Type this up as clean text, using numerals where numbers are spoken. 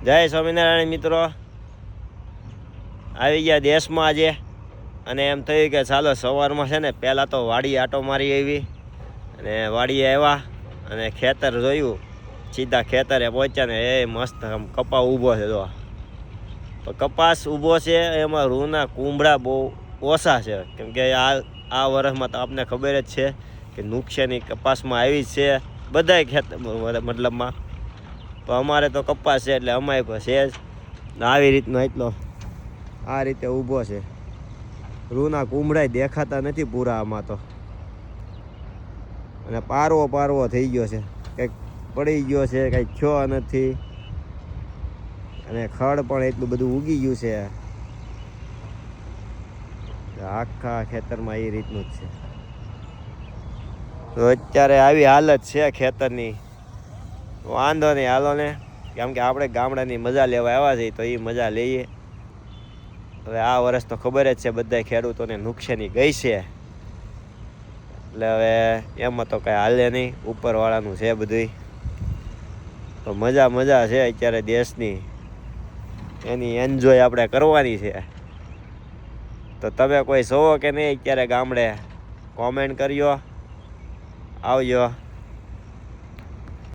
જય સ્વામિનારાયણ મિત્રો, આવી ગયા દેશમાં આજે. અને એમ થયું કે ચાલો સવારમાં છે ને પહેલાં તો વાડી આટો મારી આવી. અને વાડીએ આવ્યા અને ખેતર જોયું. સીધા ખેતરે પહોંચ્યા ને એ મસ્ત આમ કપા ઊભો છે. જો કપાસ ઊભો છે, એમાં રૂના કુંબળા બહુ ઓછા છે. કેમ કે આ વર્ષમાં તો આપને ખબર જ છે કે નુકસાની કપાસમાં આવી જ છે બધાય ખેતર મતલબમાં. તો અમારે તો કપાસ છે એટલે અમારે પણ છે જ. આવી રીતનો એટલો આ રીતે ઊભો છે. રૂના કુંબળાય દેખાતા નથી પૂરા આમાં તો. અને પારવો થઈ ગયો છે, કંઈક પડી ગયો છે, કંઈક થયો નથી. અને ખડ પણ એટલું બધું ઉગી ગયું છે. આખા ખેતરમાં એ રીતનું જ છે. તો અત્યારે આવી હાલત છે ખેતરની. વાંધો નહીં, હાલો ને, કેમ કે આપણે ગામડાની મજા લેવા આવ્યા છીએ તો એ મજા લઈએ. હવે આ વર્ષ તો ખબર જ છે બધા ખેડૂતોને નુકસાની ગઈ છે. એટલે હવે એમાં તો કાંઈ હાલે નહીં, ઉપરવાળાનું છે બધું. તો મજા છે અત્યારે દેશની, એની એન્જોય આપણે કરવાની છે. તો તમે કોઈ જોવો કે નહીં અત્યારે ગામડે, કોમેન્ટ કરજો, આવજો.